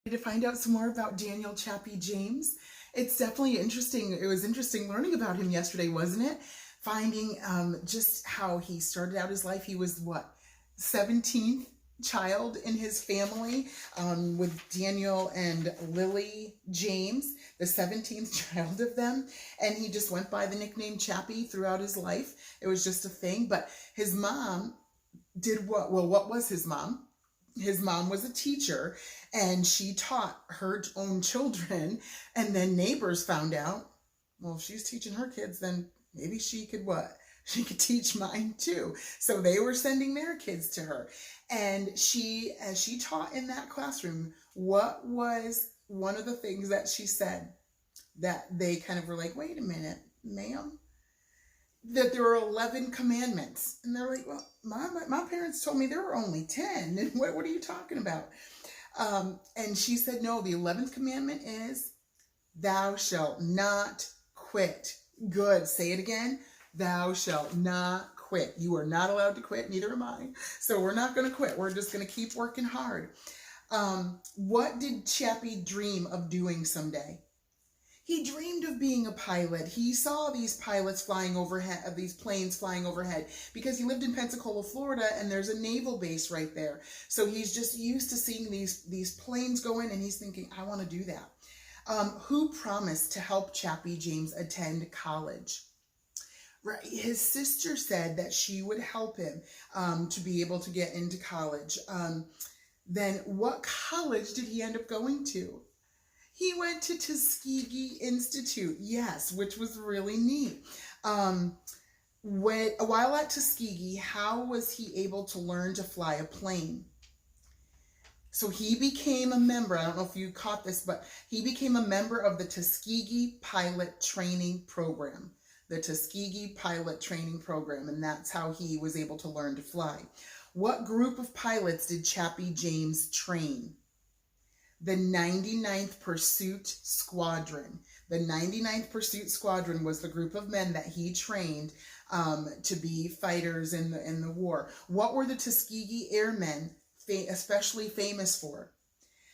To find out some more about Daniel Chappie James. It's definitely interesting. It was interesting learning about him yesterday, wasn't it? Finding just how he started out his life. He was what, 17th child in his family, with Daniel and Lily James, the 17th child of them. And he just went by the nickname Chappie throughout his life. It was just a thing. But his mom did what? Well, what was his mom? His mom was a teacher, and she taught her own children, and then neighbors found out, well, if she's teaching her kids, then maybe she could what? She could teach mine too. So they were sending their kids to her. And as she taught in that classroom, what was one of the things that she said that they kind of were like, wait a minute, ma'am? That there were 11 commandments. And they're like, well, my parents told me there were only 10. And what are you talking about? And she said, no, the 11th commandment is, thou shalt not quit. Good. Say it again. Thou shalt not quit. You are not allowed to quit. Neither am I. So we're not going to quit. We're just going to keep working hard. What did Chappie dream of doing someday? He dreamed of being a pilot. He saw these pilots flying overhead, these planes flying overhead, because he lived in Pensacola, Florida, and there's a naval base right there. So he's just used to seeing these planes go in, and he's thinking, I want to do that. Who promised to help Chappie James attend college? Right. His sister said that she would help him to be able to get into college. Then what college did he end up going to? He went to Tuskegee Institute, yes, which was really neat. While at Tuskegee, how was he able to learn to fly a plane? So he became a member, I don't know if you caught this, but he became a member of the Tuskegee Pilot Training Program. The Tuskegee Pilot Training Program, and that's how he was able to learn to fly. What group of pilots did Chappie James train? The 99th Pursuit Squadron. The 99th Pursuit Squadron was the group of men that he trained to be fighters in the war. What were the Tuskegee Airmen especially famous for?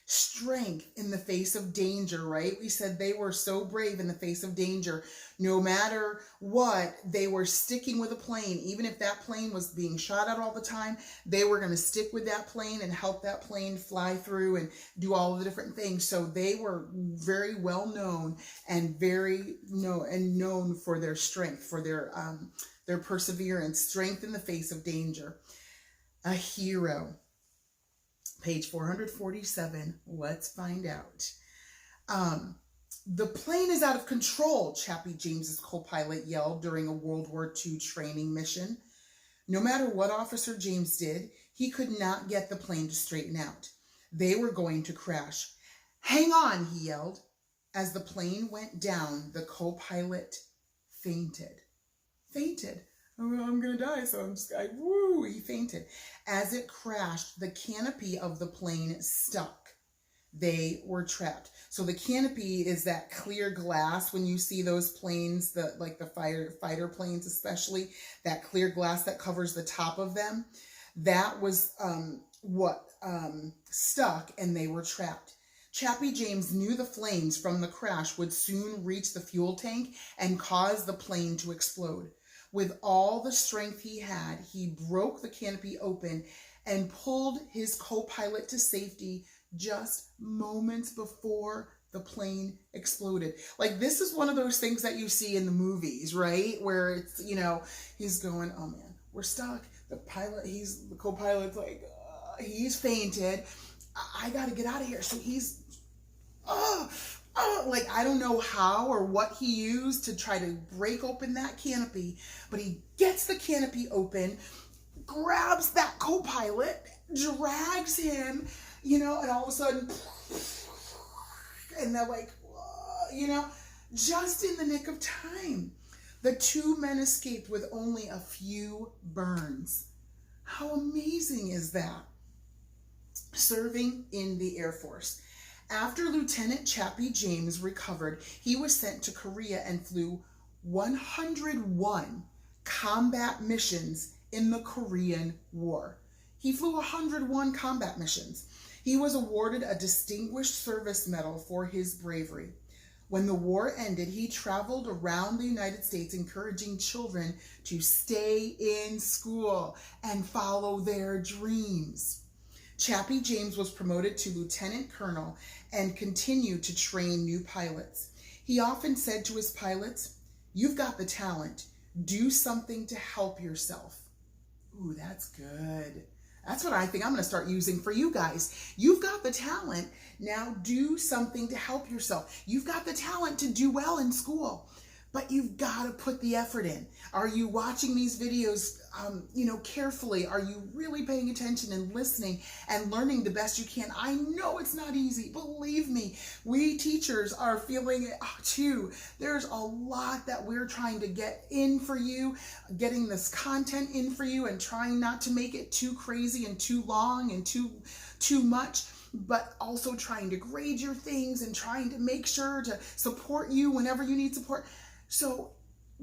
Strength in the face of danger, right? We said they were so brave in the face of danger. No matter what, they were sticking with a plane. Even if that plane was being shot at all the time, they were going to stick with that plane and help that plane fly through and do all of the different things. So they were very well known and known for their strength, for their perseverance, strength in the face of danger. A hero. Page 447, let's find out. The plane is out of control, Chappie James's co-pilot yelled during a World War II training mission. No matter what Officer James did, he could not get the plane to straighten out. They were going to crash. Hang on, he yelled. As the plane went down, the co-pilot fainted. Oh, I'm going to die, so he fainted. As it crashed, the canopy of the plane stuck. They were trapped. So the canopy is that clear glass when you see those planes, like the fighter planes especially, that clear glass that covers the top of them. That was what stuck, and they were trapped. Chappie James knew the flames from the crash would soon reach the fuel tank and cause the plane to explode. With all the strength he had, he broke the canopy open and pulled his co-pilot to safety just moments before the plane exploded. Like, this is one of those things that you see in the movies, right? Where it's, he's going, oh man, we're stuck. The co-pilot's like, he's fainted. I got to get out of here. So he's, like, I don't know how or what he used to try to break open that canopy, but he gets the canopy open, grabs that co-pilot, drags him, and all of a sudden, and they're like, just in the nick of time. The two men escaped with only a few burns. How amazing is that? Serving in the Air Force. After Lieutenant Chappie James recovered, he was sent to Korea and flew 101 combat missions in the Korean War. He flew 101 combat missions. He was awarded a Distinguished Service Medal for his bravery. When the war ended, he traveled around the United States encouraging children to stay in school and follow their dreams. Chappie James was promoted to lieutenant colonel and continued to train new pilots. He often said to his pilots, "You've got the talent. Do something to help yourself." Ooh, that's good. That's what I think I'm going to start using for you guys. You've got the talent. Now do something to help yourself. You've got the talent to do well in school, but you've got to put the effort in. Are you watching these videos, carefully? Are you really paying attention and listening and learning the best you can? I know it's not easy. Believe me, we teachers are feeling it too. There's a lot that we're trying to get in for you, getting this content in for you and trying not to make it too crazy and too long and too much, but also trying to grade your things and trying to make sure to support you whenever you need support. So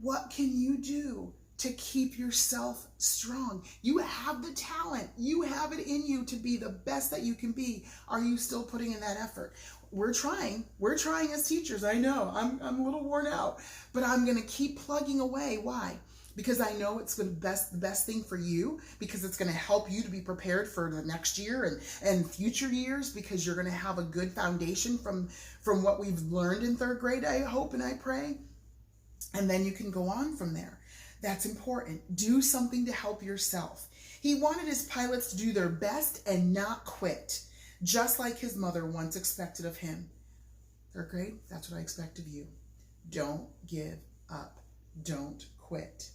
what can you do to keep yourself strong? You have the talent. You have it in you to be the best that you can be. Are you still putting in that effort? We're trying. We're trying as teachers. I know. I'm a little worn out, but I'm going to keep plugging away. Why? Because I know it's the best thing for you, because it's going to help you to be prepared for the next year and future years, because you're going to have a good foundation from what we've learned in third grade, I hope and I pray. And then you can go on from there. That's important. Do something to help yourself. He wanted his pilots to do their best and not quit, just like his mother once expected of him. Third grade, that's what I expect of you. Don't give up. Don't quit.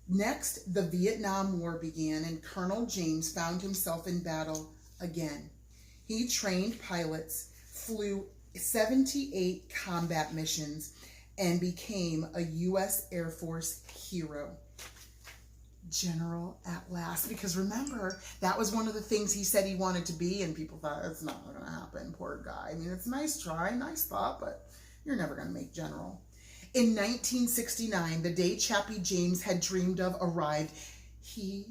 Next, the Vietnam War began, and Colonel James found himself in battle again. He trained pilots, flew 78 combat missions, and became a U.S. Air Force hero. General at last. Because remember, that was one of the things he said he wanted to be, and people thought, it's not going to happen, poor guy. I mean, it's a nice try, nice thought, but you're never going to make general. In 1969, the day Chappie James had dreamed of arrived. He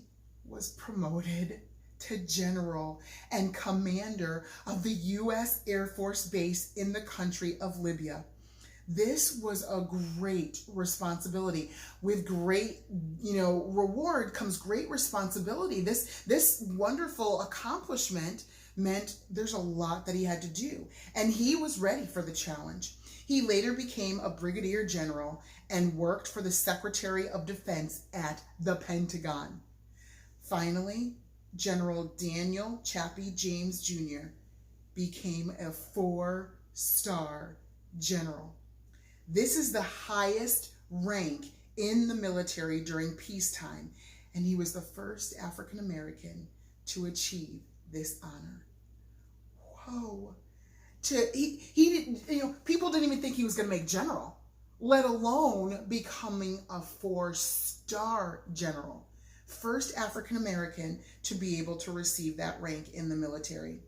was promoted to general and commander of the U.S. Air Force base in the country of Libya. This was a great responsibility. With great, reward comes great responsibility. This wonderful accomplishment meant there's a lot that he had to do, and he was ready for the challenge. He later became a brigadier general and worked for the Secretary of Defense at the Pentagon. Finally, General Daniel Chappie James Jr. became a 4-star general. This is the highest rank in the military during peacetime, and he was the first African American to achieve this honor. Whoa. He didn't, people didn't even think he was going to make general, let alone becoming a 4-star general. First African American to be able to receive that rank in the military.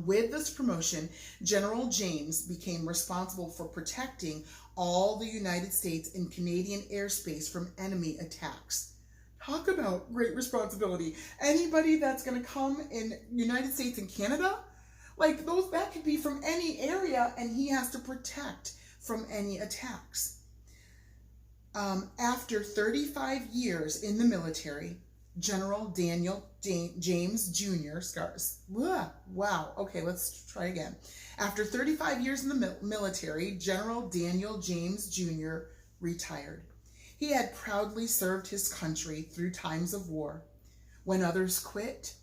With this promotion, General James became responsible for protecting all the United States and Canadian airspace from enemy attacks. Talk about great responsibility. Anybody that's going to come in United States and Canada, that could be from any area, and he has to protect from any attacks. After 35 years in the military, General Daniel James Jr. Wow. Okay, let's try again. After 35 years in the military, General Daniel James Jr. retired. He had proudly served his country through times of war. When others quit,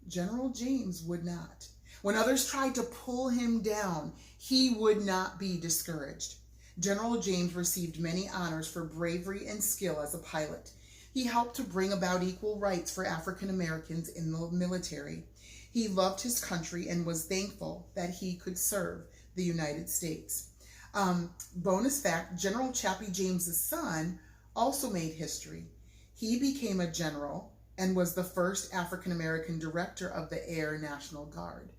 General James would not. When others tried to pull him down, he would not be discouraged. General James received many honors for bravery and skill as a pilot. He helped to bring about equal rights for African Americans in the military. He loved his country and was thankful that he could serve the United States. Bonus fact, General Chappie James's son also made history. He became a general and was the first African American director of the Air National Guard.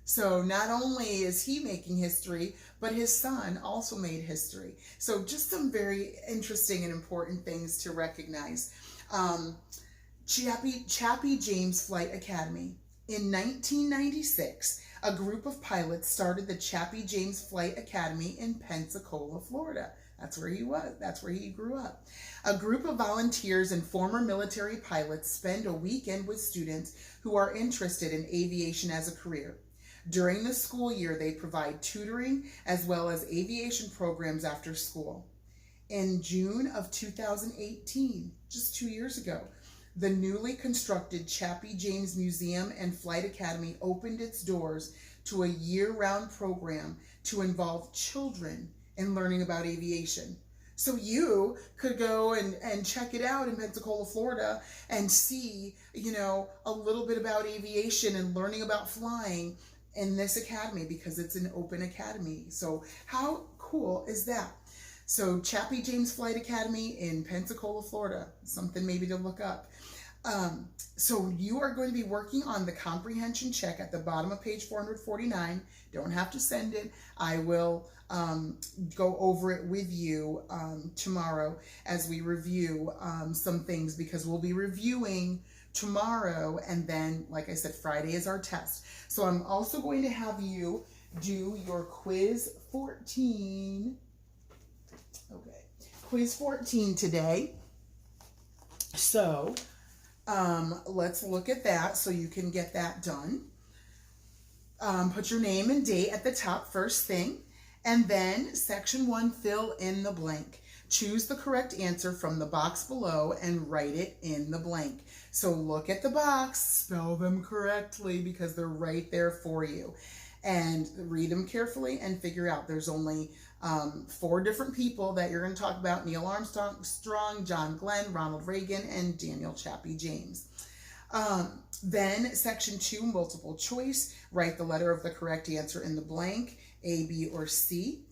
So not only is he making history, but his son also made history. So just some very interesting and important things to recognize. Chappie James Flight Academy. In 1996, a group of pilots started the Chappie James Flight Academy in Pensacola, Florida. That's where he was. That's where he grew up. A group of volunteers and former military pilots spend a weekend with students who are interested in aviation as a career. During the school year, they provide tutoring as well as aviation programs after school. In June of 2018, just 2 years ago, the newly constructed Chappie James Museum and Flight Academy opened its doors to a year-round program to involve children in learning about aviation. So you could go and check it out in Pensacola, Florida, and see, a little bit about aviation and learning about flying in this academy, because it's an open academy. So how cool is that? So Chappie James Flight Academy in Pensacola, Florida, something maybe to look up. So you are going to be working on the comprehension check at the bottom of page 449. Don't have to send it. I will go over it with you tomorrow as we review some things, because we'll be reviewing tomorrow, and then, like I said, Friday is our test. So I'm also going to have you do your quiz 14. Okay, quiz 14 today. So let's look at that so you can get that done. Put your name and date at the top first thing, and then section 1, fill in the blank. Choose the correct answer from the box below and write it in the blank. So look at the box, spell them correctly because they're right there for you. And read them carefully and figure out. There's only 4 different people that you're going to talk about: Neil Armstrong, John Glenn, Ronald Reagan, and Daniel Chappie James. Then section 2, multiple choice. Write the letter of the correct answer in the blank, A, B, or C.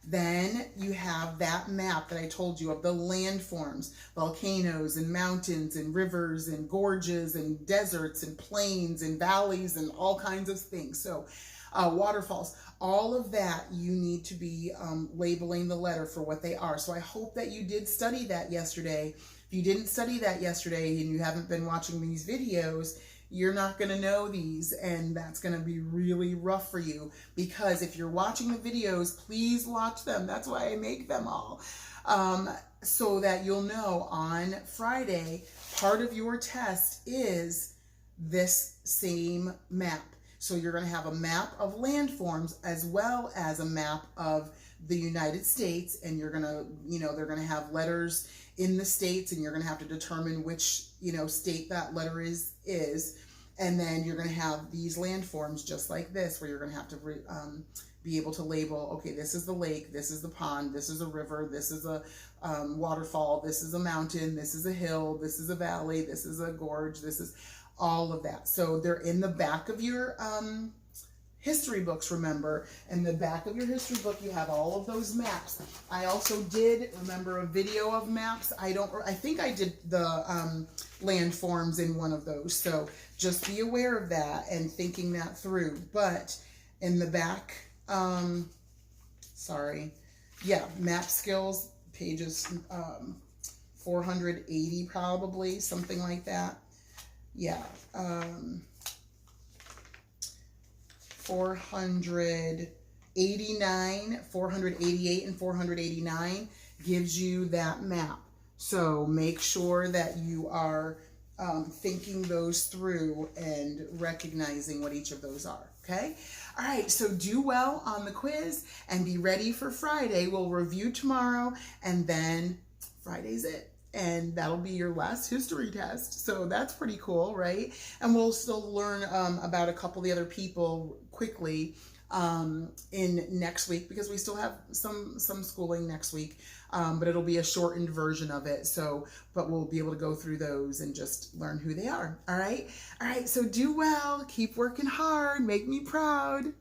Then you have that map that I told you of the landforms, volcanoes and mountains and rivers and gorges and deserts and plains and valleys and all kinds of things. So waterfalls, all of that you need to be labeling the letter for what they are. So I hope that you did study that yesterday. If you didn't study that yesterday and you haven't been watching these videos, you're not going to know these, and that's going to be really rough for you, because if you're watching the videos, please watch them. That's why I make them all, so that you'll know on Friday, part of your test is this same map. So you're going to have a map of landforms as well as a map of the United States, and you're going to, they're going to have letters in the states, and you're going to have to determine which, state that letter is. And then you're going to have these landforms just like this, where you're going to have to be able to label, okay, this is the lake, this is the pond, this is a river, this is a waterfall, this is a mountain, this is a hill, this is a valley, this is a gorge, this is all of that. So they're in the back of your history books, remember. In the back of your history book, you have all of those maps. I also did, remember, a video of maps. I think I did the landforms in one of those. So just be aware of that and thinking that through. But in the back, map skills, pages 480 probably, something like that. Yeah, 489, 488, and 489 gives you that map. So make sure that you are thinking those through and recognizing what each of those are, okay? All right, so do well on the quiz and be ready for Friday. We'll review tomorrow, and then Friday's it. And that'll be your last history test. So that's pretty cool, right? And we'll still learn about a couple of the other people quickly in next week, because we still have some schooling next week, but it'll be a shortened version of it. So, but we'll be able to go through those and just learn who they are. All right. So do well, keep working hard, make me proud.